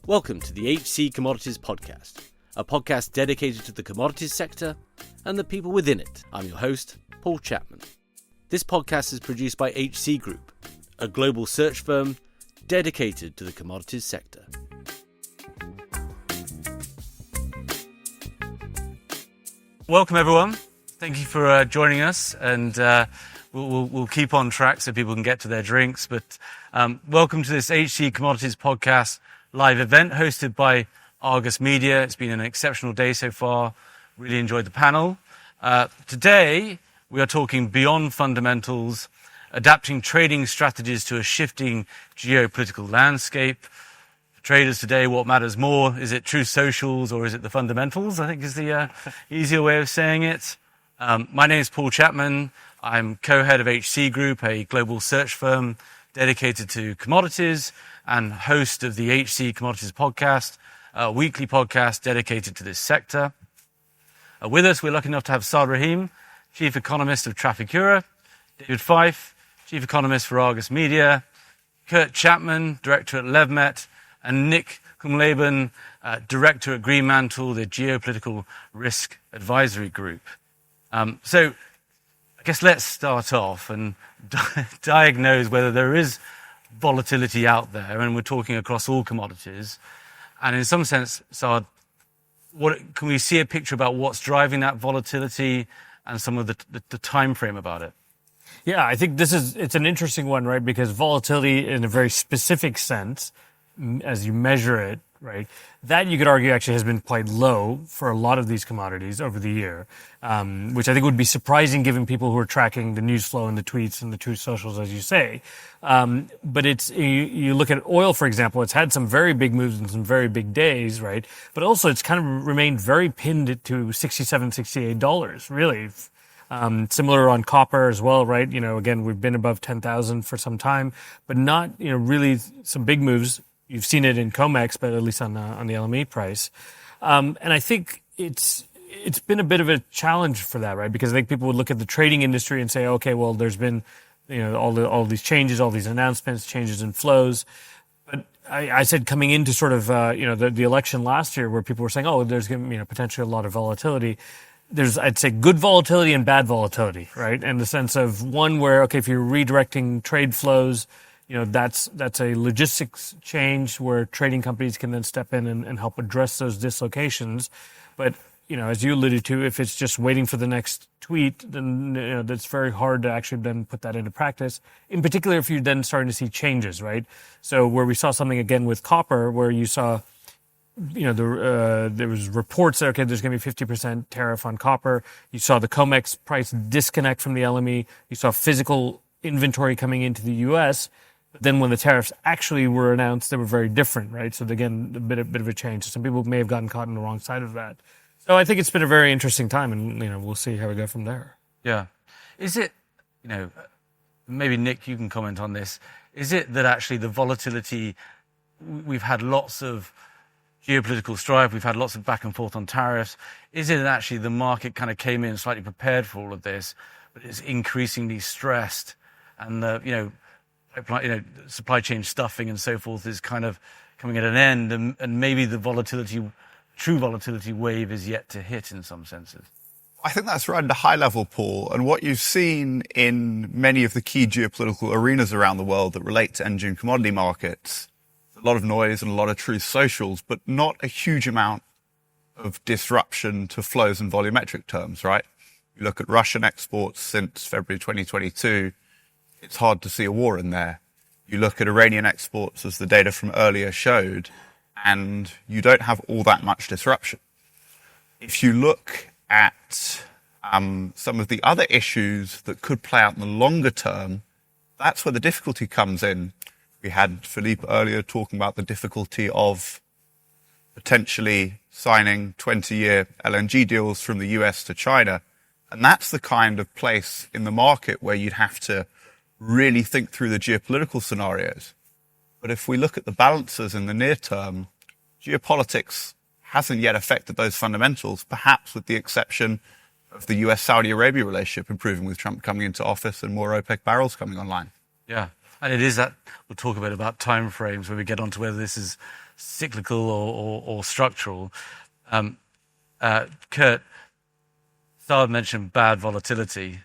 Welcome to the HC Commodities Podcast, a podcast dedicated to the commodities sector and the people within it. I'm your host, Paul Chapman. This podcast is produced by HC Group, a global search firm dedicated to the commodities sector. Welcome, everyone. Thank you for joining us, and we'll keep on track so people can get to their drinks. But welcome to this HC Commodities Podcast live event hosted by Argus Media. It's been an exceptional day so far. Really enjoyed the panel. Today, we are talking beyond fundamentals, adapting trading strategies to a shifting geopolitical landscape. For traders today, what matters more? Is it true socials or is it the fundamentals? I think is the easier way of saying it. My name is Paul Chapman. I'm co-head of HC Group, a global search firm dedicated to commodities, and host of the HC Commodities Podcast, a weekly podcast dedicated to this sector. With us, we're lucky enough to have Saad Rahim, Chief Economist of Trafigura, David Fyfe, Chief Economist for Argus Media, Paul Chapman, Director at Levmet, and Nick Kumleben, Director at Greenmantle, the Geopolitical Risk Advisory Group. So I guess let's start off and diagnose whether there is volatility out there, and we're talking across all commodities. And in some sense, Saad, can we see a picture about what's driving that volatility and some of the time frame about it? Yeah, I think it's an interesting one, right? Because volatility in a very specific sense, as you measure it, right, that you could argue actually has been quite low for a lot of these commodities over the year, which I think would be surprising given people who are tracking the news flow and the tweets and the true socials, as you say. But you look at oil, for example, it's had some very big moves and some very big days, right? But also it's kind of remained very pinned to $67, $68, really. Similar on copper as well, right? You know, again, we've been above 10,000 for some time, but not, really some big moves. You've seen it in COMEX, but at least on the LME price. And I think it's been a bit of a challenge for that, right? Because I think people would look at the trading industry and say, okay, well, there's been, all these changes, all these announcements, changes in flows. But I said coming into sort of, the election last year where people were saying, oh, there's going to be, potentially a lot of volatility. There's, I'd say, good volatility and bad volatility, right? In the sense of one where, okay, if you're redirecting trade flows, that's a logistics change where trading companies can then step in and help address those dislocations. But, as you alluded to, if it's just waiting for the next tweet, then, that's very hard to actually then put that into practice. In particular, if you're then starting to see changes, right? So where we saw something again with copper, where you saw, there was reports that, okay, there's going to be 50% tariff on copper. You saw the COMEX price disconnect from the LME. You saw physical inventory coming into the U.S., but then when the tariffs actually were announced, they were very different, right? So again, a bit of a change. So some people may have gotten caught on the wrong side of that. So I think it's been a very interesting time, and we'll see how we go from there. Yeah, is it? Maybe Nick, you can comment on this. Is it that actually the volatility? We've had lots of geopolitical strife. We've had lots of back and forth on tariffs. Is it that actually the market kind of came in slightly prepared for all of this, but it's increasingly stressed, and supply chain stuffing and so forth is kind of coming at an end, and maybe the true volatility wave is yet to hit in some senses? I think that's right at a high level, Paul. And what you've seen in many of the key geopolitical arenas around the world that relate to engine commodity markets, a lot of noise and a lot of true socials, but not a huge amount of disruption to flows in volumetric terms, right? You look at Russian exports since February 2022, it's hard to see a war in there. You look at Iranian exports, as the data from earlier showed, and you don't have all that much disruption. If you look at some of the other issues that could play out in the longer term, that's where the difficulty comes in. We had Philippe earlier talking about the difficulty of potentially signing 20-year LNG deals from the US to China. And that's the kind of place in the market where you'd have to really think through the geopolitical scenarios. But if we look at the balances in the near term, geopolitics hasn't yet affected those fundamentals, perhaps with the exception of the US-Saudi Arabia relationship improving with Trump coming into office and more OPEC barrels coming online. Yeah, and it is that, we'll talk a bit about time frames when we get onto whether this is cyclical or structural. Kurt, Saad mentioned bad volatility.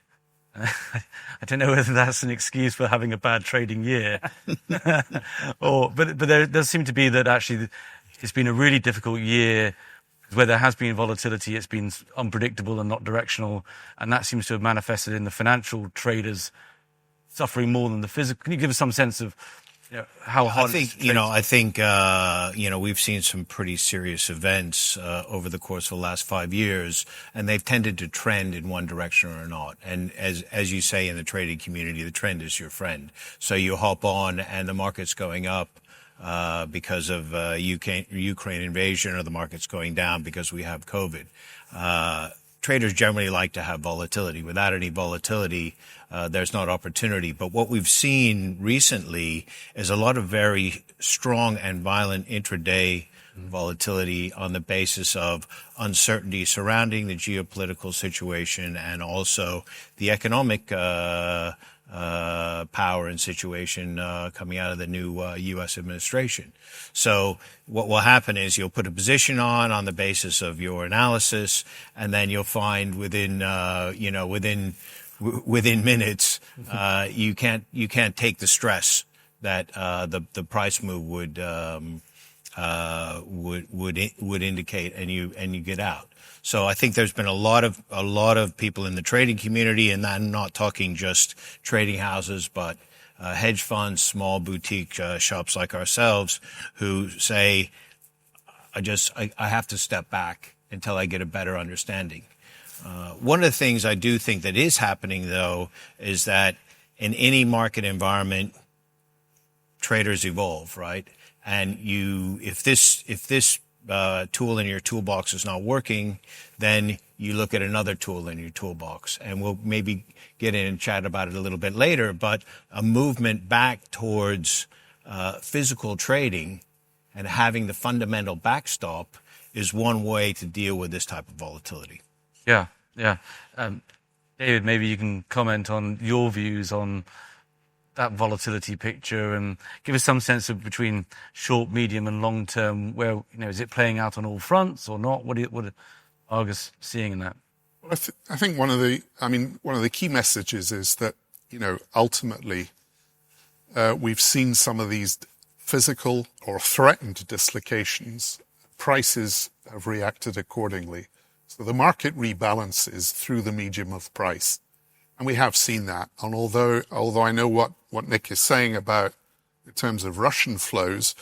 I don't know whether that's an excuse for having a bad trading year, but there does seem to be that actually it's been a really difficult year. Where there has been volatility, it's been unpredictable and not directional, and that seems to have manifested in the financial traders suffering more than the physical. Can you give us some sense of how hard? I think we've seen some pretty serious events over the course of the last 5 years, and they've tended to trend in one direction or not. And as you say in the trading community, the trend is your friend. So you hop on, and the market's going up because of Ukraine invasion, or the market's going down because we have COVID. Traders generally like to have volatility. Without any volatility, there's not opportunity. But what we've seen recently is a lot of very strong and violent intraday volatility on the basis of uncertainty surrounding the geopolitical situation and also the economic power and situation coming out of the new U.S. administration. So what will happen is you'll put a position on the basis of your analysis, and then you'll find within minutes you can't take the stress that the price move would indicate, and you get out. So I think there's been a lot of people in the trading community, and I'm not talking just trading houses, but hedge funds, small boutique shops like ourselves, who say, I have to step back until I get a better understanding. One of the things I do think that is happening, though, is that in any market environment, traders evolve, right? And if this tool in your toolbox is not working, then you look at another tool in your toolbox. And we'll maybe get in and chat about it a little bit later, but a movement back towards physical trading and having the fundamental backstop is one way to deal with this type of volatility. Yeah. David, maybe you can comment on your views on that volatility picture and give us some sense of between short, medium, and long term. Where is it playing out on all fronts or not? What are Argus seeing in that? Well, I think one of the key messages is that ultimately we've seen some of these physical or threatened dislocations. Prices have reacted accordingly, so the market rebalances through the medium of price. And we have seen that. And although I know what Nick is saying about in terms of Russian flows,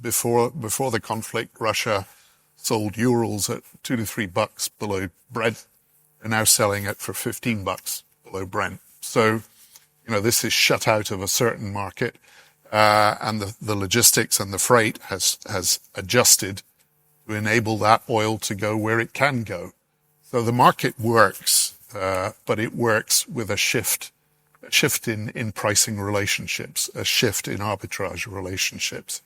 before the conflict, Russia sold Urals at $2 to $3 below Brent. They're now selling it for $15 below Brent. So, this is shut out of a certain market, and the logistics and the freight has adjusted to enable that oil to go where it can go. So the market works. But it works with a shift in pricing relationships, a shift in arbitrage relationships.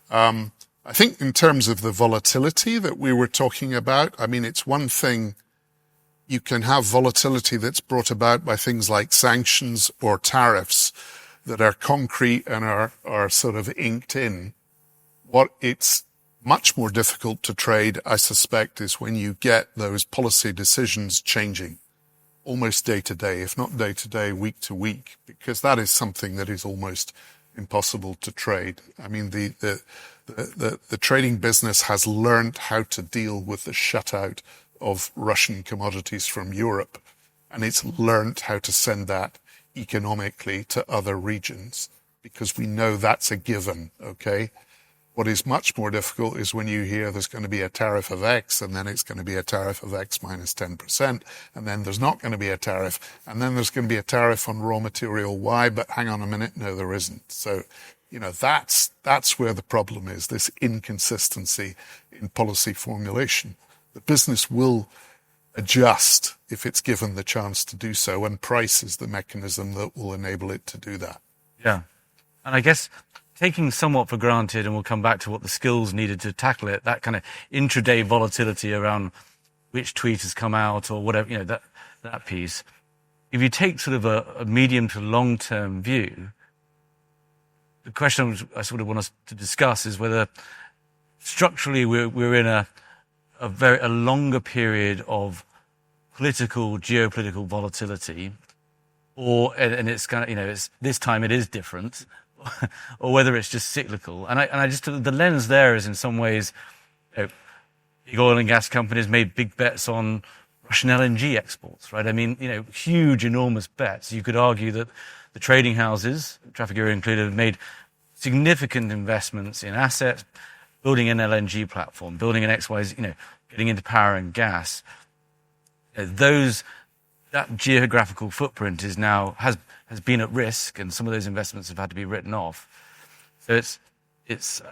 I think in terms of the volatility that we were talking about, it's one thing. You can have volatility that's brought about by things like sanctions or tariffs that are concrete and are sort of inked in. What it's much more difficult to trade, I suspect, is when you get those policy decisions changing almost day to day, if not day to day, week to week, because that is something that is almost impossible to trade. The trading business has learned how to deal with the shutout of Russian commodities from Europe, and it's learned how to send that economically to other regions, because we know that's a given, okay? What is much more difficult is when you hear there's going to be a tariff of X, and then it's going to be a tariff of X minus 10%, and then there's not going to be a tariff, and then there's going to be a tariff on raw material Y, but hang on a minute, no, there isn't. So, that's where the problem is, this inconsistency in policy formulation. The business will adjust if it's given the chance to do so, and price is the mechanism that will enable it to do that. Yeah. And I guess taking somewhat for granted, and we'll come back to what the skills needed to tackle it, that kind of intraday volatility around which tweet has come out or whatever, that piece. If you take sort of a medium to long-term view, the question which I sort of want us to discuss is whether structurally we're in a longer period of geopolitical volatility, and it's kind of, it's this time it is different, or whether it's just cyclical. And I just, the lens there is in some ways, big oil and gas companies made big bets on Russian LNG exports, right? I mean, huge, enormous bets. You could argue that the trading houses, Trafigura included, have made significant investments in assets, building an LNG platform, building an XYZ, getting into power and gas. That geographical footprint has been at risk, and some of those investments have had to be written off. So it's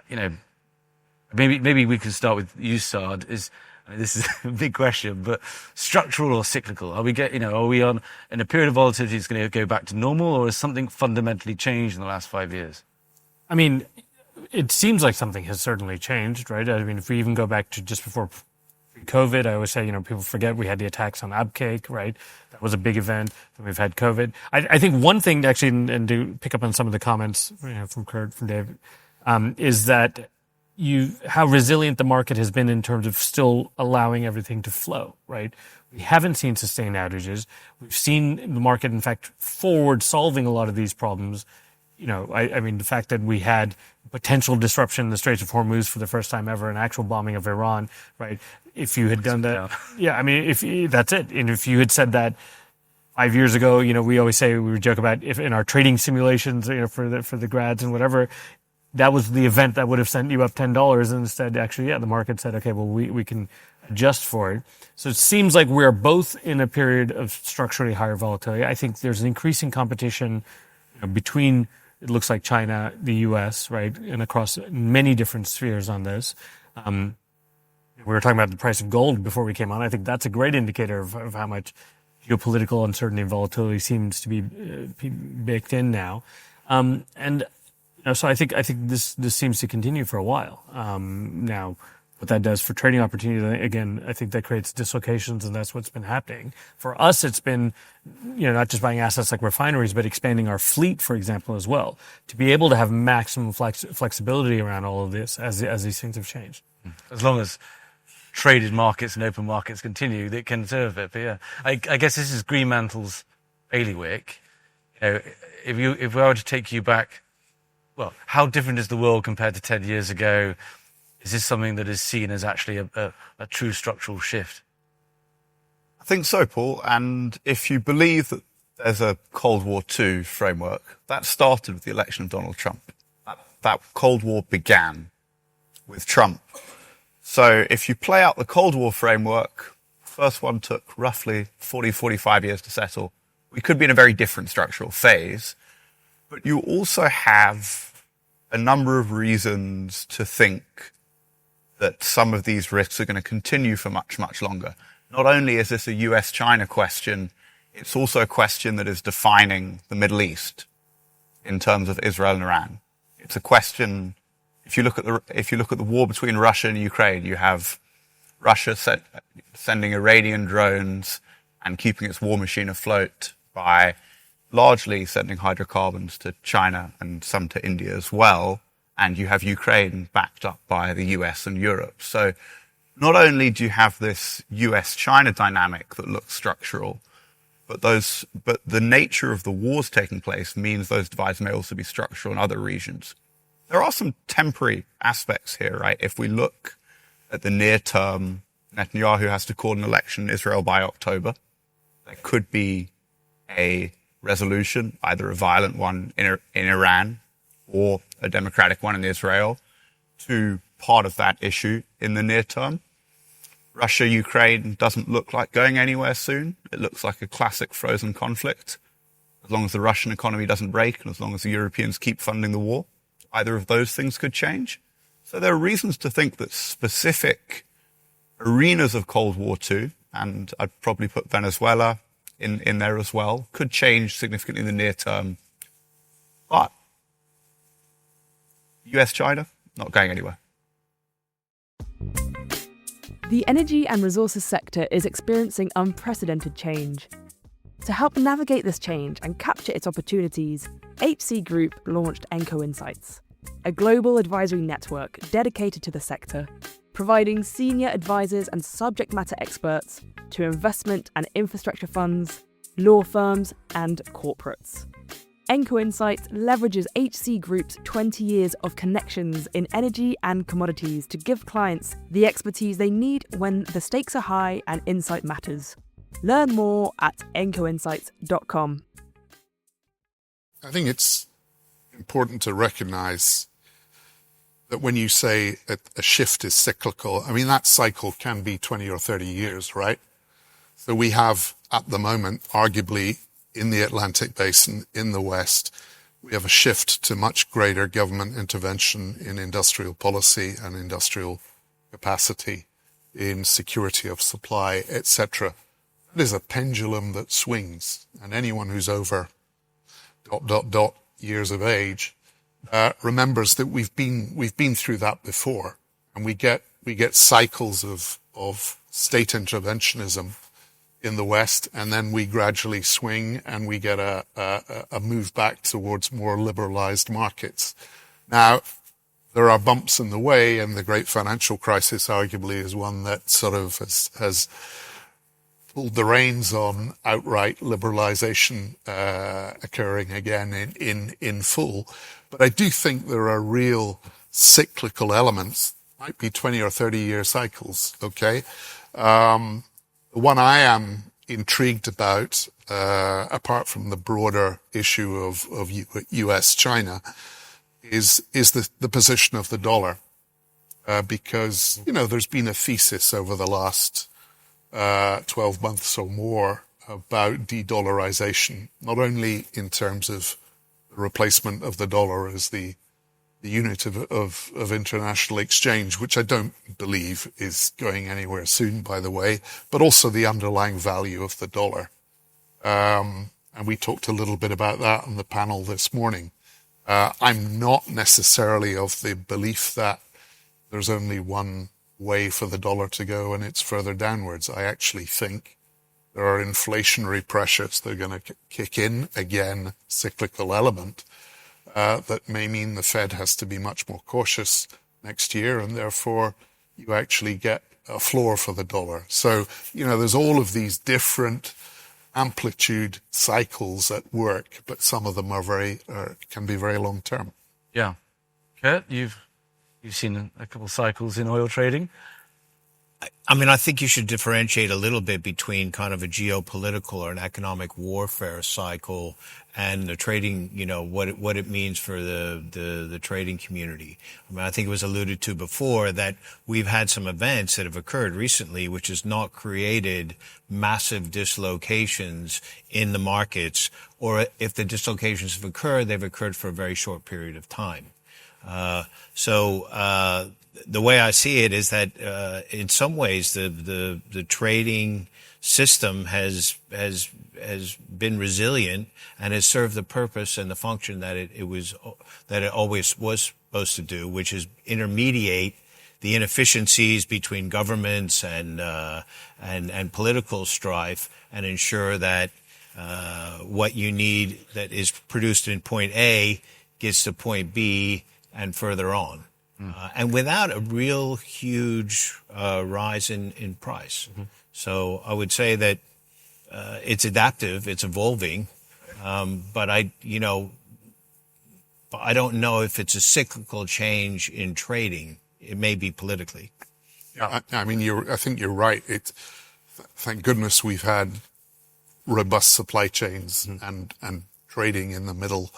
maybe we could start with you, Saad. This is a big question, but structural or cyclical? Are we in a period of volatility that's going to go back to normal, or has something fundamentally changed in the last 5 years? I mean, it seems like something has certainly changed, right? I mean, if we even go back to just before COVID, I always say, people forget we had the attacks on Abcake, right? That was a big event. Then we've had COVID. I think one thing actually, and to pick up on some of the comments from Kurt, from David, is that how resilient the market has been in terms of still allowing everything to flow, right? We haven't seen sustained outages. We've seen the market, in fact, forward solving a lot of these problems. I mean, the fact that we had potential disruption in the Straits of Hormuz for the first time ever, an actual bombing of Iran, right? If you had done that, I mean, that's it. And if you had said that 5 years ago, we always say, we would joke about if in our trading simulations, for the grads and whatever, that was the event that would have sent you up $10, and instead, actually, the market said, okay, well, we can adjust for it. So it seems like we're both in a period of structurally higher volatility. I think there's an increasing competition between, it looks like, China, the U.S., right, and across many different spheres on this. We were talking about the price of gold before we came on. I think that's a great indicator of how much geopolitical uncertainty and volatility seems to be baked in now. So I think this seems to continue for a while. Now, what that does for trading opportunity, again, I think that creates dislocations, and that's what's been happening. For us, it's been, not just buying assets like refineries, but expanding our fleet, for example, as well, to be able to have maximum flexibility around all of this as these things have changed. As long as traded markets and open markets continue, that can serve it. But yeah, I guess this is Greenmantle's bailiwick. If we were to take you back, well, how different is the world compared to 10 years ago? Is this something that is seen as actually a true structural shift? I think so, Paul. And if you believe that there's a Cold War II framework, that started with the election of Donald Trump. That Cold War began with Trump. So if you play out the Cold War framework, the first one took roughly 45 years to settle. We could be in a very different structural phase. But you also have a number of reasons to think that some of these risks are going to continue for much, much longer. Not only is this a US-China question, it's also a question that is defining the Middle East in terms of Israel and Iran. It's a question, if you look at the war between Russia and Ukraine, you have Russia sending Iranian drones and keeping its war machine afloat by largely sending hydrocarbons to China and some to India as well. And you have Ukraine backed up by the US and Europe. So not only do you have this US-China dynamic that looks structural, but the nature of the wars taking place means those divides may also be structural in other regions. There are some temporary aspects here, right? If we look at the near term, Netanyahu has to call an election in Israel by October. There could be a resolution, either a violent one in Iran or a democratic one in Israel, to part of that issue in the near term. Russia-Ukraine doesn't look like going anywhere soon. It looks like a classic frozen conflict. As long as the Russian economy doesn't break and as long as the Europeans keep funding the war, either of those things could change. So there are reasons to think that specific arenas of Cold War II, and I'd probably put Venezuela in there as well, could change significantly in the near term. But US-China, not going anywhere. The energy and resources sector is experiencing unprecedented change. To help navigate this change and capture its opportunities, HC Group launched Enco Insights, a global advisory network dedicated to the sector, providing senior advisors and subject matter experts to investment and infrastructure funds, law firms, and corporates. Enco Insights leverages HC Group's 20 years of connections in energy and commodities to give clients the expertise they need when the stakes are high and insight matters. Learn more at encoinsights.com. I think it's important to recognize that when you say a shift is cyclical, I mean, that cycle can be 20 or 30 years, right? So we have, at the moment, arguably in the Atlantic Basin, in the West, we have a shift to much greater government intervention in industrial policy and industrial capacity, in security of supply, etc. It is a pendulum that swings, and anyone who's over ... years of age remembers that we've been through that before, and we get cycles of state interventionism in the West, and then we gradually swing and we get a move back towards more liberalized markets. Now, there are bumps in the way, and the great financial crisis arguably is one that sort of has pulled the reins on outright liberalization occurring again in full. But I do think there are real cyclical elements, might be 20 or 30-year cycles, okay? The one I am intrigued about, apart from the broader issue of US-China, is the position of the dollar. Because, there's been a thesis over the last 12 months or more about de-dollarization, not only in terms of the replacement of the dollar as the unit of international exchange, which I don't believe is going anywhere soon, by the way, but also the underlying value of the dollar. And we talked a little bit about that on the panel this morning. I'm not necessarily of the belief that there's only one way for the dollar to go, and it's further downwards. I actually think there are inflationary pressures that are going to kick in again, cyclical element, that may mean the Fed has to be much more cautious next year, and therefore you actually get a floor for the dollar. So, there's all of these different amplitude cycles at work, but some of them can be very long term. Yeah. Kurt, you've seen a couple of cycles in oil trading. I mean, I think you should differentiate a little bit between kind of a geopolitical or an economic warfare cycle and the trading, what it means for the trading community. I mean, I think it was alluded to before that we've had some events that have occurred recently, which has not created massive dislocations in the markets, or if the dislocations have occurred, they've occurred for a very short period of time. So the way I see it is that in some ways the trading system has been resilient and has served the purpose and the function that it always was supposed to do, which is intermediate the inefficiencies between governments and political strife, and ensure that what you need that is produced in point A gets to point B and further on. And without a real huge rise in price. Mm-hmm. So I would say that it's adaptive, it's evolving, but I don't know if it's a cyclical change in trading. It may be politically. Yeah, I mean, I think you're right. Thank goodness we've had robust supply chains and trading in the middle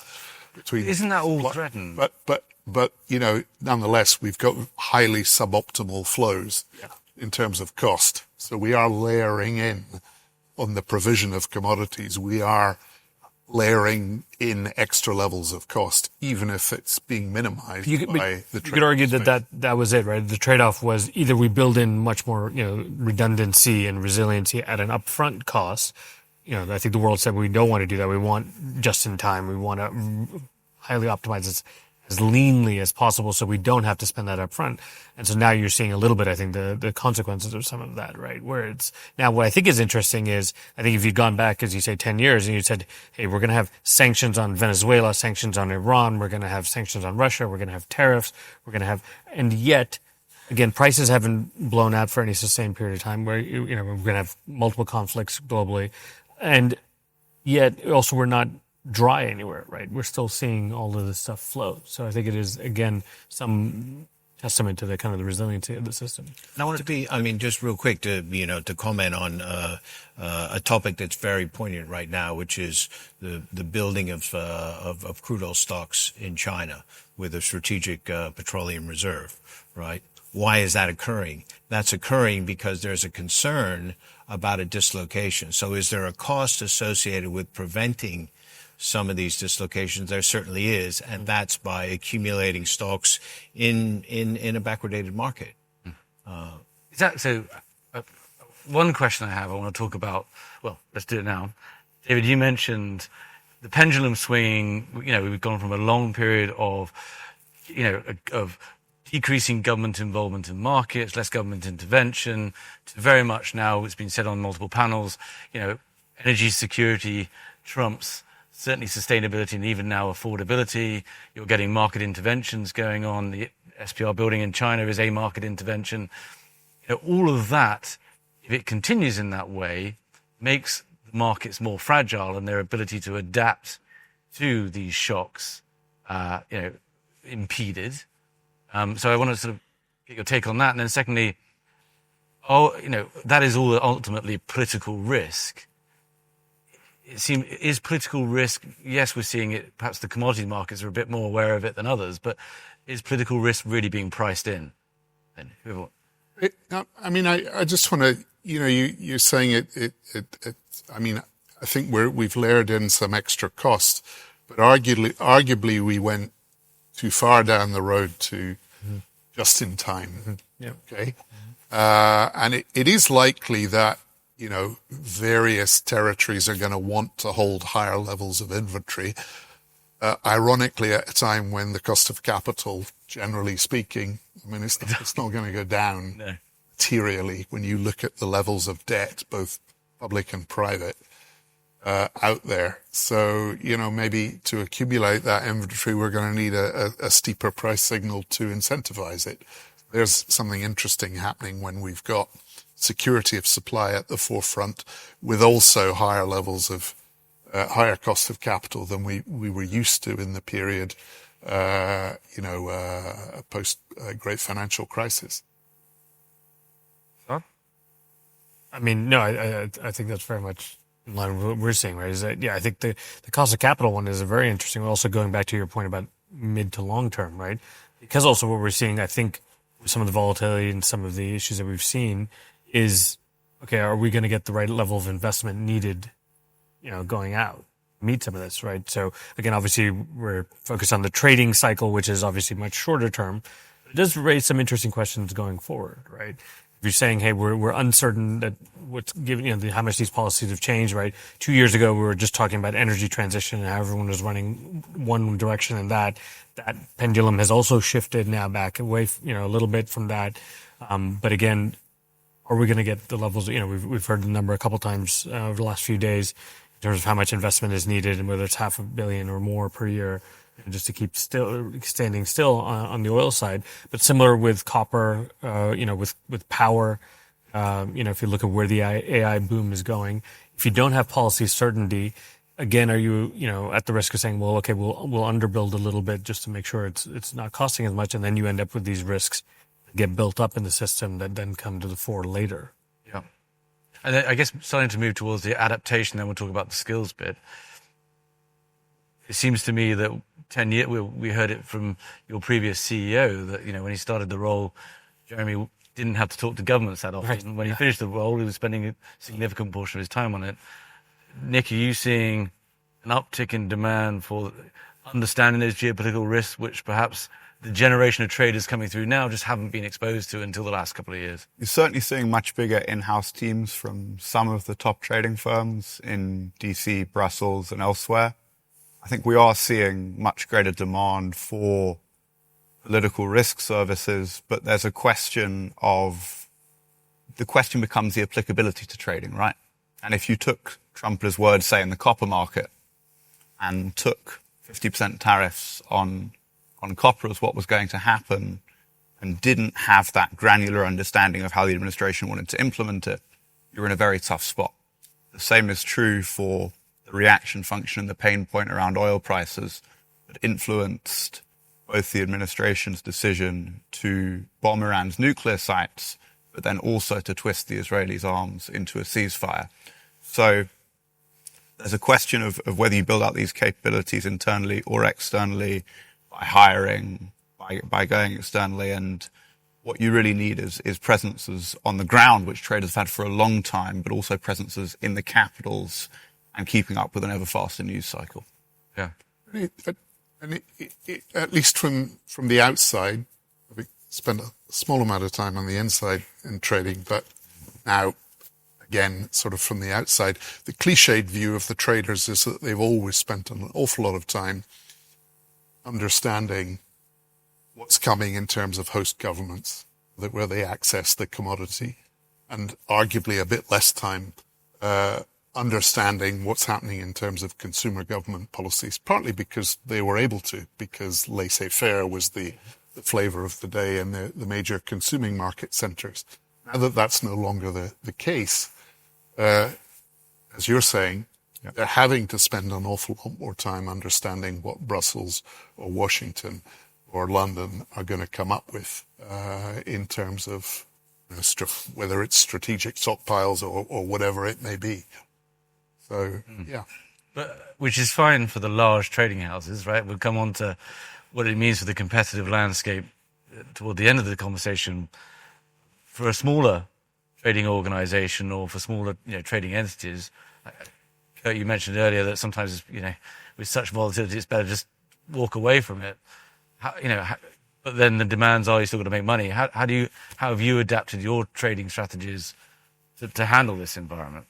between. Isn't that all threatened? But nonetheless, we've got highly suboptimal flows in terms of cost. So we are layering in on the provision of commodities. We are layering in extra levels of cost, even if it's being minimized by the trade. You could argue that was it, right? The trade-off was either we build in much more, redundancy and resiliency at an upfront cost. I think the world said we don't want to do that. We want just in time. We want to highly optimize this as leanly as possible so we don't have to spend that up front. And so now you're seeing a little bit, I think, the consequences of some of that, right? Where it's now what I think is interesting is, I think if you'd gone back, as you say, 10 years and you said, hey, we're going to have sanctions on Venezuela, sanctions on Iran, we're going to have sanctions on Russia, we're going to have tariffs, we're going to have, and yet, again, prices haven't blown out for any sustained period of time where, we're going to have multiple conflicts globally. And yet also we're not dry anywhere, right? We're still seeing all of this stuff flow. So I think it is, again, some testament to the kind of the resiliency of the system. And I want to be, just real quick to comment on a topic that's very poignant right now, which is the building of crude oil stocks in China with a strategic petroleum reserve, right? Why is that occurring? That's occurring because there's a concern about a dislocation. So is there a cost associated with preventing some of these dislocations? There certainly is, and that's by accumulating stocks in a backwardated market. Is that so? One question I have, I want to talk about. Well, let's do it now. David, you mentioned the pendulum swinging. We've gone from a long period of, of decreasing government involvement in markets, less government intervention, to very much now, it's been said on multiple panels, energy security trumps certainly sustainability and even now affordability. You're getting market interventions going on. The SPR building in China is a market intervention. All of that, if it continues in that way, makes the markets more fragile and their ability to adapt to these shocks, impeded. So I want to sort of get your take on that. And then secondly, that is all ultimately political risk. Is political risk, yes, we're seeing it, perhaps the commodity markets are a bit more aware of it than others, but is political risk really being priced in? I just want to, you're saying it, I think we've layered in some extra cost, but arguably we went too far down the road to just in time. Mm-hmm. Yeah. Okay. And it is likely that, various territories are going to want to hold higher levels of inventory. Ironically, at a time when the cost of capital, generally speaking, it's not going to go down materially when you look at the levels of debt, both public and private, out there. So, maybe to accumulate that inventory, we're going to need a steeper price signal to incentivize it. There's something interesting happening when we've got security of supply at the forefront with also higher levels of higher cost of capital than we were used to in the period, post great financial crisis. I think that's very much in line with what we're seeing, right? Is that, I think the cost of capital one is a very interesting one. Also going back to your point about mid to long term, right? Because also what we're seeing, I think, with some of the volatility and some of the issues that we've seen is, okay, are we going to get the right level of investment needed, going out, meet some of this, right? So again, obviously we're focused on the trading cycle, which is obviously much shorter term. But it does raise some interesting questions going forward, right? If you're saying, hey, we're uncertain that what's given, how much these policies have changed, right? 2 years ago, we were just talking about energy transition and how everyone was running one direction, and that pendulum has also shifted now back away, a little bit from that. But again, are we going to get the levels? We've heard the number a couple times over the last few days in terms of how much investment is needed and whether it's $500 million or more per year, just to keep standing still on the oil side. But similar with copper, with power, if you look at where the AI boom is going, if you don't have policy certainty, again, are you, at the risk of saying, well, okay, we'll underbuild a little bit just to make sure it's not costing as much, and then you end up with these risks that get built up in the system that then come to the fore later. Yeah. And then I guess starting to move towards the adaptation, then we'll talk about the skills bit. It seems to me that 10 years, we heard it from your previous CEO that, when he started the role, Jeremy didn't have to talk to governments that often. Right. When he finished the role, he was spending a significant portion of his time on it. Nick, are you seeing an uptick in demand for understanding those geopolitical risks, which perhaps the generation of traders coming through now just haven't been exposed to until the last couple of years? You're certainly seeing much bigger in-house teams from some of the top trading firms in DC, Brussels, and elsewhere. I think we are seeing much greater demand for political risk services, but there's a question becomes the applicability to trading, right? And if you took Trump at his word, say in the copper market, and took 50% tariffs on copper as what was going to happen, and didn't have that granular understanding of how the administration wanted to implement it, you're in a very tough spot. The same is true for the reaction function and the pain point around oil prices that influenced both the administration's decision to bomb Iran's nuclear sites, but then also to twist the Israelis' arms into a ceasefire. So there's a question of whether you build out these capabilities internally or externally, by hiring, by going externally. And what you really need is presences on the ground, which traders have had for a long time, but also presences in the capitals and keeping up with an ever faster news cycle. Yeah. And at least from the outside, I've spent a small amount of time on the inside in trading, but now, again, sort of from the outside, the cliched view of the traders is that they've always spent an awful lot of time understanding what's coming in terms of host governments, where they access the commodity, and arguably a bit less time understanding what's happening in terms of consumer government policies, partly because they were able to, because laissez-faire was the flavor of the day in the major consuming market centers. Now that that's no longer the case, as you're saying, they're having to spend an awful lot more time understanding what Brussels or Washington or London are going to come up with in terms of whether it's strategic stockpiles or whatever it may be. So, yeah. But, which is fine for the large trading houses, right? We'll come on to what it means for the competitive landscape toward the end of the conversation. For a smaller trading organization or for smaller, trading entities, Kurt, you mentioned earlier that sometimes, with such volatility, it's better just walk away from it. But then the demands are you still got to make money. How have you adapted your trading strategies to handle this environment?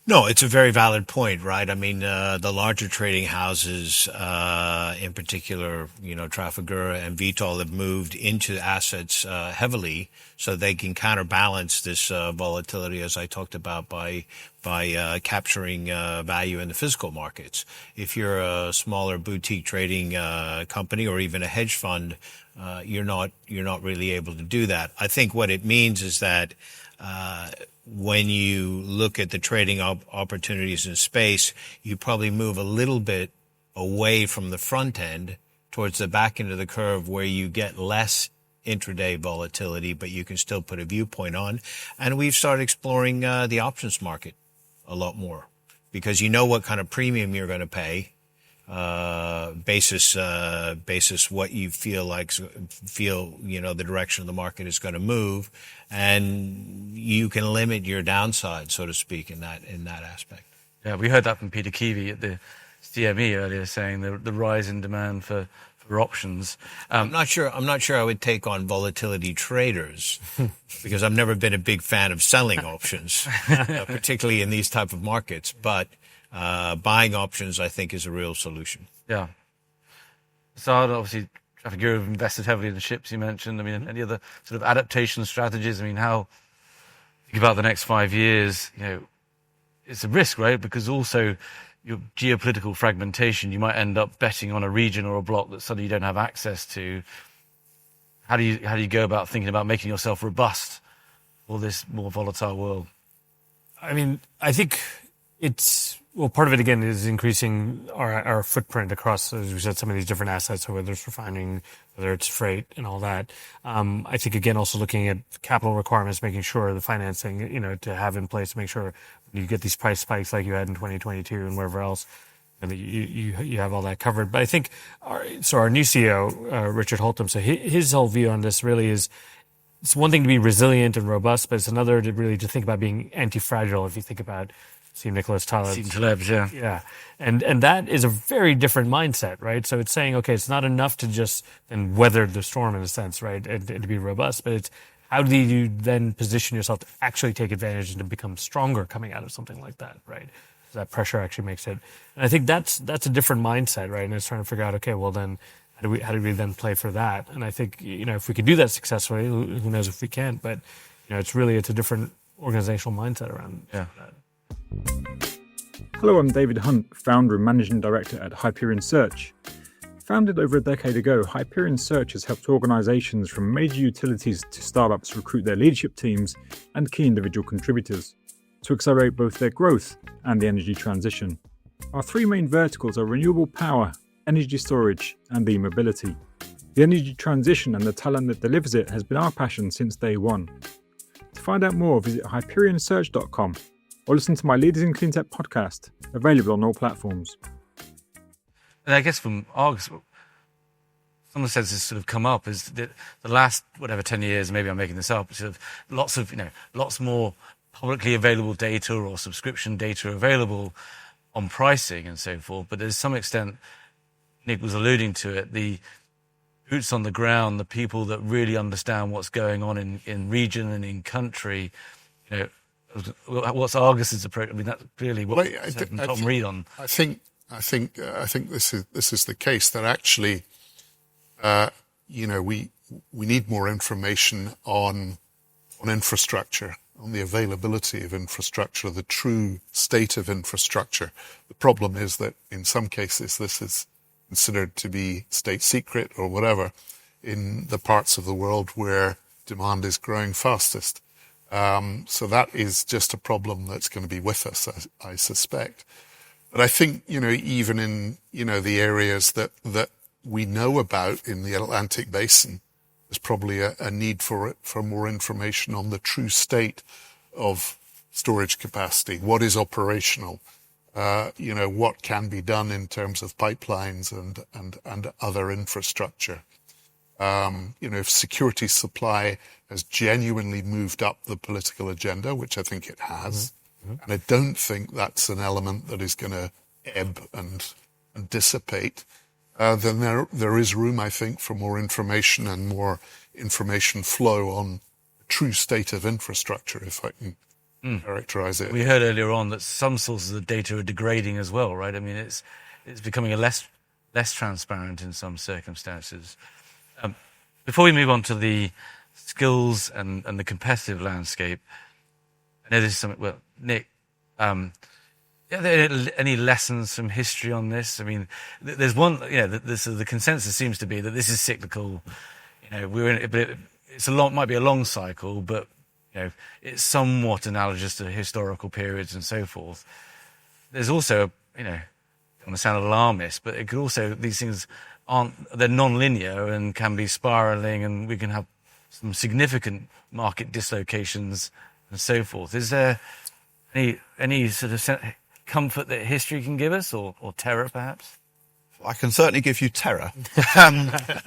No, it's a very valid point, right? I mean, the larger trading houses, in particular, Trafigura and Vitol have moved into assets heavily so they can counterbalance this volatility, as I talked about, by capturing value in the physical markets. If you're a smaller boutique trading company or even a hedge fund, you're not really able to do that. I think what it means is that when you look at the trading opportunities in space, you probably move a little bit away from the front end towards the back end of the curve where you get less intraday volatility, but you can still put a viewpoint on. And we've started exploring the options market a lot more because you know what kind of premium you're going to pay basis what you feel the direction of the market is going to move, and you can limit your downside, so to speak, in that aspect. Yeah, we heard that from Peter Keevy at the CME earlier, saying the rise in demand for options. I'm not sure I would take on volatility traders because I've never been a big fan of selling options, particularly in these type of markets, but buying options, I think, is a real solution. Yeah. Saad, obviously, Trafigura have invested heavily in the ships you mentioned. I mean, any other sort of adaptation strategies? I mean, think about the next 5 years, it's a risk, right? Because also your geopolitical fragmentation, you might end up betting on a region or a block that suddenly you don't have access to. How do you go about thinking about making yourself robust for this more volatile world? I mean, I think part of it, again, is increasing our footprint across, as we said, some of these different assets, so whether it's refining, whether it's freight and all that. I think, again, also looking at capital requirements, making sure the financing, to have in place to make sure you get these price spikes like you had in 2022 and wherever else, and that you have all that covered. But I think our new CEO, Richard Holtum, so his whole view on this really is, it's one thing to be resilient and robust, but it's another to think about being anti-fragile. If you think about Nicholas Taleb. Yeah. And that is a very different mindset, right? So it's saying, okay, it's not enough to just then weather the storm in a sense, right? And to be robust, but it's how do you then position yourself to actually take advantage and to become stronger coming out of something like that, right? that pressure actually makes it. And I think that's a different mindset, right? And it's trying to figure out, okay, well then, how do we then play for that? And I think, if we could do that successfully, who knows if we can't, but, it's a different organizational mindset around that. Hello, I'm David Hunt, founder and managing director at Hyperion Search. Founded over a decade ago, Hyperion Search has helped organizations from major utilities to startups recruit their leadership teams and key individual contributors to accelerate both their growth and the energy transition. Our three main verticals are renewable power, energy storage, and e-mobility. The energy transition and the talent that delivers it has been our passion since day one. To find out more, visit hyperionsearch.com or listen to my Leaders in Cleantech podcast, available on all platforms. And I guess from Argus, some of the sense has sort of come up is that the last, 10 years, maybe I'm making this up, sort of lots more publicly available data or subscription data available on pricing and so forth. But there's some extent, Nick was alluding to it, the boots on the ground, the people that really understand what's going on in region and in country, what's Argus's approach? I mean, that's clearly what Tom Reed on. I think this is the case that actually, we need more information on infrastructure, on the availability of infrastructure, the true state of infrastructure. The problem is that in some cases this is considered to be state secret or whatever in the parts of the world where demand is growing fastest. So that is just a problem that's going to be with us, I suspect. But I think, even in, the areas that we know about in the Atlantic Basin, there's probably a need for more information on the true state of storage capacity. What is operational? What can be done in terms of pipelines and other infrastructure. If security supply has genuinely moved up the political agenda, which I think it has, and I don't think that's an element that is going to ebb and dissipate, then there is room, I think, for more information and more information flow on the true state of infrastructure, if I can characterize it. We heard earlier on that some sources of data are degrading as well, right? I mean, it's becoming less transparent in some circumstances. Before we move on to the skills and the competitive landscape, I know this is something, well, Nick, are there any lessons from history on this? I mean, there's one, the consensus seems to be that this is cyclical. We're in it, but might be a long cycle, but it's somewhat analogous to historical periods and so forth. There's also, I don't want to sound alarmist, but it could also, these things they're non-linear and can be spiraling, and we can have some significant market dislocations and so forth. Is there any sort of comfort that history can give us, or terror perhaps? I can certainly give you terror.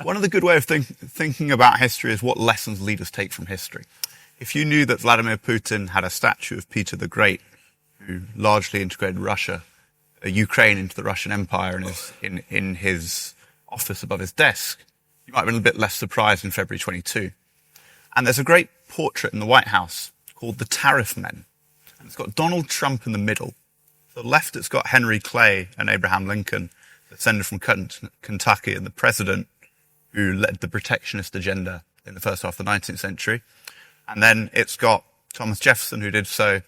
One of the good ways of thinking about history is what lessons leaders take from history. If you knew that Vladimir Putin had a statue of Peter the Great, who largely integrated Ukraine into the Russian Empire, and in his office above his desk, you might have been a bit less surprised in February 22. And there's a great portrait in the White House called The Tariff Men. And it's got Donald Trump in the middle. To the left, it's got Henry Clay and Abraham Lincoln, the senator from Kentucky and the president who led the protectionist agenda in the first half of the 19th century. And then it's got Thomas Jefferson, who did so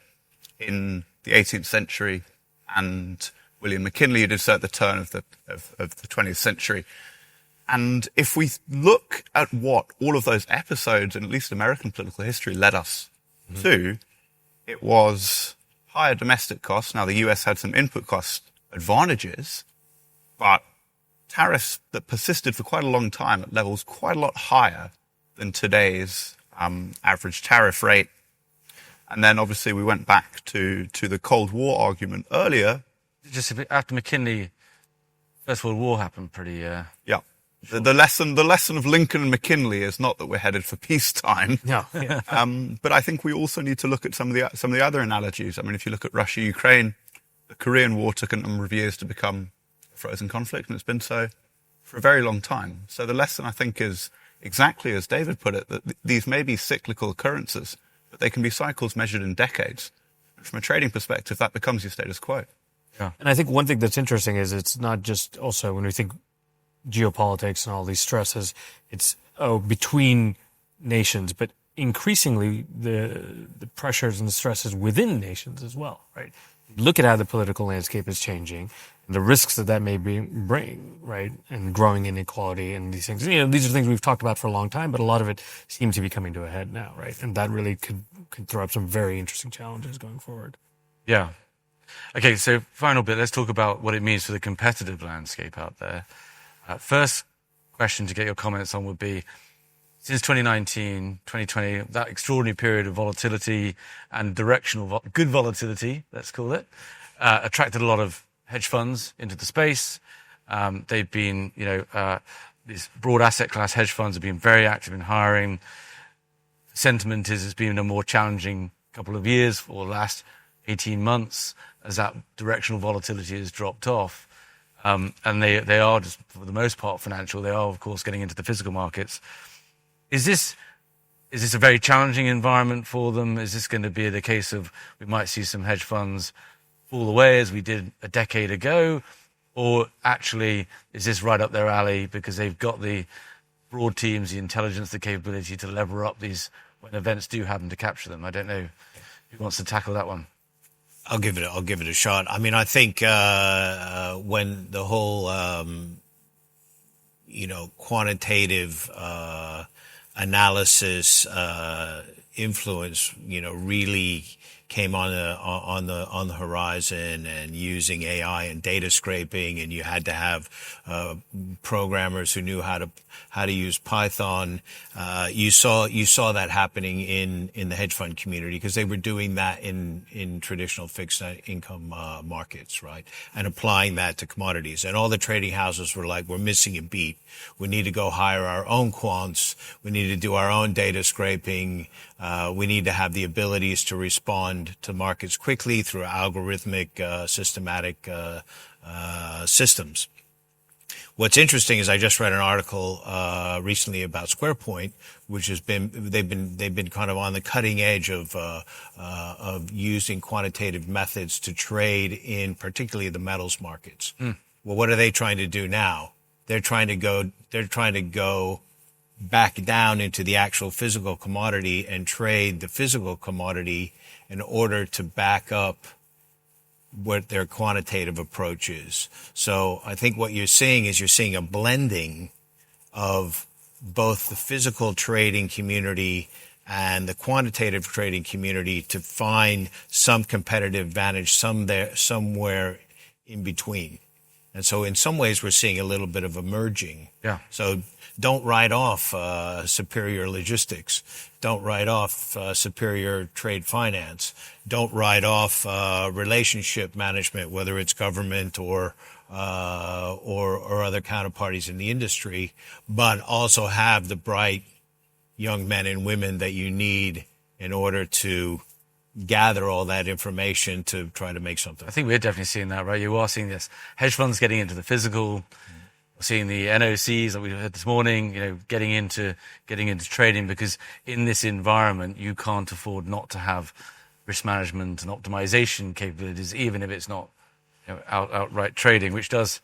in the 18th century, and William McKinley, who did so at the turn of the 20th century. And if we look at what all of those episodes, in at least American political history, led us to, it was higher domestic costs. Now, the US had some input cost advantages, but tariffs that persisted for quite a long time at levels quite a lot higher than today's average tariff rate. And then, obviously, we went back to the Cold War argument earlier. Just after McKinley, First World War happened pretty... Yeah. The lesson of Lincoln and McKinley is not that we're headed for peacetime. No. But I think we also need to look at some of the other analogies. I mean, if you look at Russia, Ukraine, the Korean War took a number of years to become a frozen conflict, and it's been so for a very long time. So the lesson, I think, is exactly as David put it, that these may be cyclical occurrences, but they can be cycles measured in decades. From a trading perspective, that becomes your status quo. Yeah. And I think one thing that's interesting is it's not just also when we think geopolitics and all these stresses, it's between nations, but increasingly the pressures and the stresses within nations as well, right? Look at how the political landscape is changing, the risks that may bring, right? And growing inequality and these things. These are things we've talked about for a long time, but a lot of it seems to be coming to a head now, right? And that really could throw up some very interesting challenges going forward. Yeah. Okay, so final bit, let's talk about what it means for the competitive landscape out there. First question to get your comments on would be, since 2019, 2020, that extraordinary period of volatility and directional, good volatility, let's call it, attracted a lot of hedge funds into the space. They've been, these broad asset class hedge funds have been very active in hiring. Sentiment has been a more challenging couple of years or the last 18 months as that directional volatility has dropped off. And they are, just for the most part, financial. They are, of course, getting into the physical markets. Is this a very challenging environment for them? Is this going to be the case of we might see some hedge funds fall away as we did a decade ago? Or actually, is this right up their alley because they've got the broad teams, the intelligence, the capability to lever up these when events do happen to capture them? I don't know who wants to tackle that one. I'll give it a shot. I mean, I think when the whole quantitative analysis influence really came on the horizon, and using AI and data scraping, and you had to have programmers who knew how to use Python. You saw that happening in the hedge fund community because they were doing that in traditional fixed income markets, right, and applying that to commodities. And all the trading houses were like, we're missing a beat. We need to go hire our own quants. We need to do our own data scraping. We need to have the abilities to respond to markets quickly through algorithmic, systematic systems. What's interesting is I just read an article recently about SquarePoint, which has been they've been kind of on the cutting edge of using quantitative methods to trade in particularly the metals markets. Well, what are they trying to do now? They're trying to go back down into the actual physical commodity and trade the physical commodity in order to back up what their quantitative approach is. So I think what you're seeing a blending of both the physical trading community and the quantitative trading community to find some competitive advantage somewhere in between. And so in some ways we're seeing a little bit of a merging. Yeah. So don't write off superior logistics. Don't write off superior trade finance. Don't write off relationship management, whether it's government or other counterparties in the industry, but also have the bright young men and women that you need in order to gather all that information to try to make something. I think we're definitely seeing that, right? You are seeing this. Hedge funds getting into the physical, seeing the NOCs that we heard this morning, getting into trading, because in this environment, you can't afford not to have risk management and optimization capabilities, even if it's not outright trading, which does,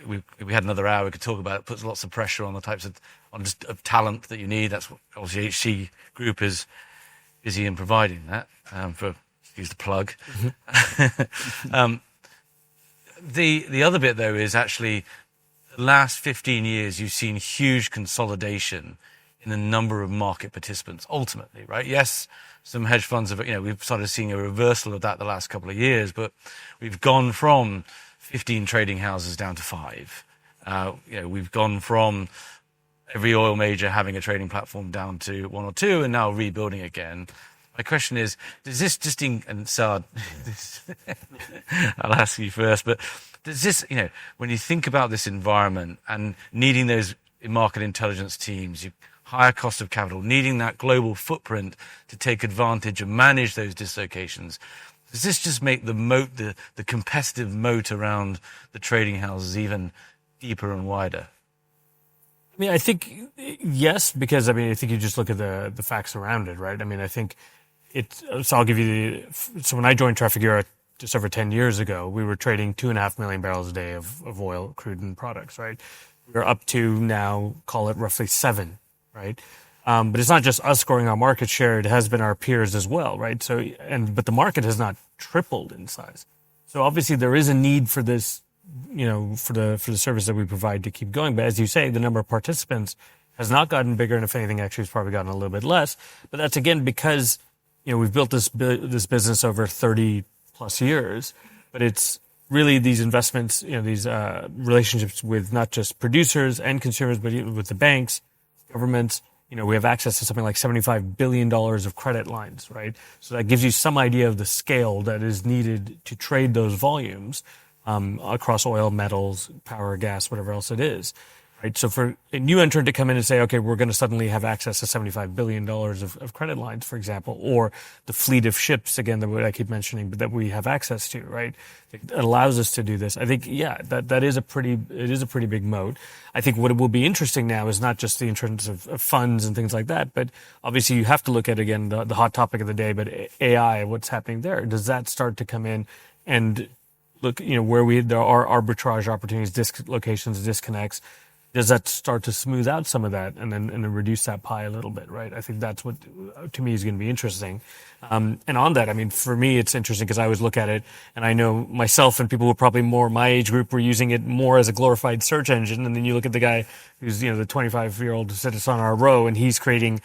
we had another hour we could talk about, it puts lots of pressure on the types of talent that you need. That's what obviously HC Group is busy in providing that, excuse the plug. The other bit, though, is actually the last 15 years, you've seen huge consolidation in the number of market participants, ultimately, right? Yes, some hedge funds have, we've started seeing a reversal of that the last couple of years, but we've gone from 15 trading houses down to 5. We've gone from every oil major having a trading platform down to 1 or 2 and now rebuilding again. My question is, does this just, and Saad, I'll ask you first, but does this, when you think about this environment and needing those market intelligence teams, higher cost of capital, needing that global footprint to take advantage and manage those dislocations, does this just make the moat, the competitive moat around the trading houses even deeper and wider? I mean, I think yes, because I think you just look at the facts around it, right? I mean, I think so I'll give you so when I joined Trafigura just over 10 years ago, we were trading 2.5 million barrels a day of oil, crude, and products, right? We're up to now, call it roughly 7, right? But it's not just us growing our market share; it has been our peers as well, right? But the market has not tripled in size. So obviously there is a need for this, for the service that we provide to keep going. But as you say, the number of participants has not gotten bigger, and if anything, actually, it's probably gotten a little bit less. But that's again because we've built this business over 30 plus years. But it's really these investments, these relationships with not just producers and consumers, but even with the banks, governments. We have access to something like $75 billion of credit lines, right? So that gives you some idea of the scale that is needed to trade those volumes across oil, metals, power, gas, whatever else it is, right? So for a new entrant to come in and say, okay, we're going to suddenly have access to $75 billion of credit lines, for example, or the fleet of ships, again, that I keep mentioning, but that we have access to, right? It allows us to do this. I think, that is a pretty big moat. I think what will be interesting now is not just the entrance of funds and things like that, but obviously you have to look at, again, the hot topic of the day, but AI, what's happening there. Does that start to come in and look, where there are arbitrage opportunities, dislocations, disconnects? Does that start to smooth out some of that and then reduce that pie a little bit, right? I think that's what, to me, is going to be interesting. And on that, I mean, for me, it's interesting because I always look at it, and I know myself and people who are probably more my age group were using it more as a glorified search engine. And then you look at the guy who's, the 25-year-old who sits on our row, and he's creating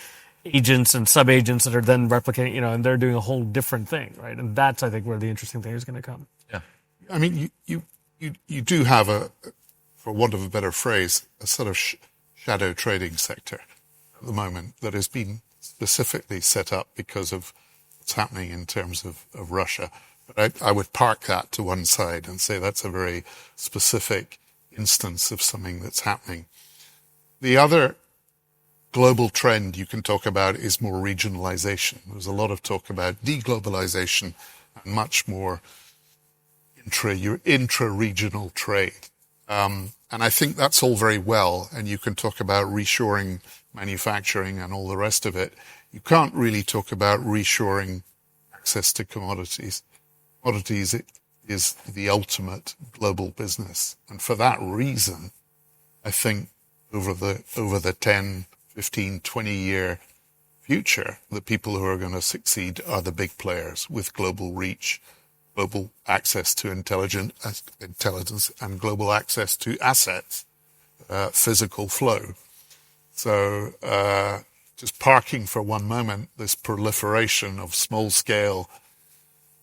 agents and sub-agents that are then replicating, and they're doing a whole different thing, right? And that's, I think, where the interesting thing is going to come. Yeah. I mean, you do have for want of a better phrase, a sort of shadow trading sector at the moment that has been specifically set up because of what's happening in terms of Russia. But I would park that to one side and say that's a very specific instance of something that's happening. The other global trend you can talk about is more regionalization. There's a lot of talk about deglobalization and much more intra-regional trade. And I think that's all very well, and you can talk about reshoring manufacturing and all the rest of it. You can't really talk about reshoring access to commodities. Commodities is the ultimate global business. And for that reason, I think over the 10, 15, 20-year future, the people who are going to succeed are the big players with global reach, global access to intelligence and global access to assets, physical flow. So just parking for one moment, this proliferation of small-scale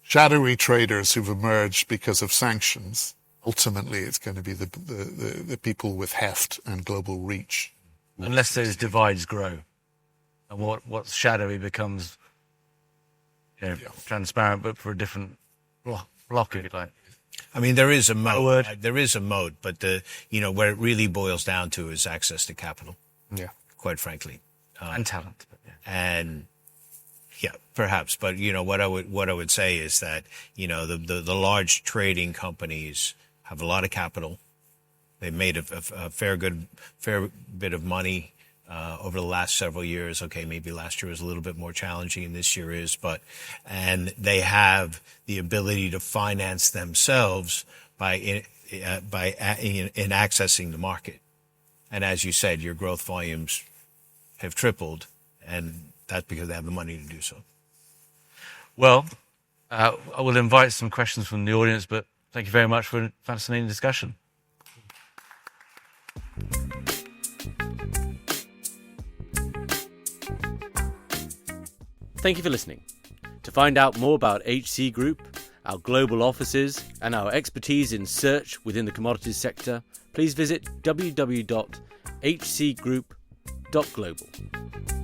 shadowy traders who've emerged because of sanctions, ultimately it's going to be the people with heft and global reach. Unless those divides grow. And what's shadowy becomes transparent, but for a different block, if you like. I mean, there is a moat. There is a moat, but where it really boils down to is access to capital. Yeah, quite frankly, and talent. And perhaps. But what I would say is that the large trading companies have a lot of capital. They've made a fair bit of money over the last several years. Okay, maybe last year was a little bit more challenging and this year is, and they have the ability to finance themselves by accessing the market. And as you said, your growth volumes have tripled, and that's because they have the money to do so. Well, I will invite some questions from the audience, but thank you very much for a fascinating discussion. Thank you for listening. To find out more about HC Group, our global offices, and our expertise in search within the commodities sector, please visit www.hcgroup.global.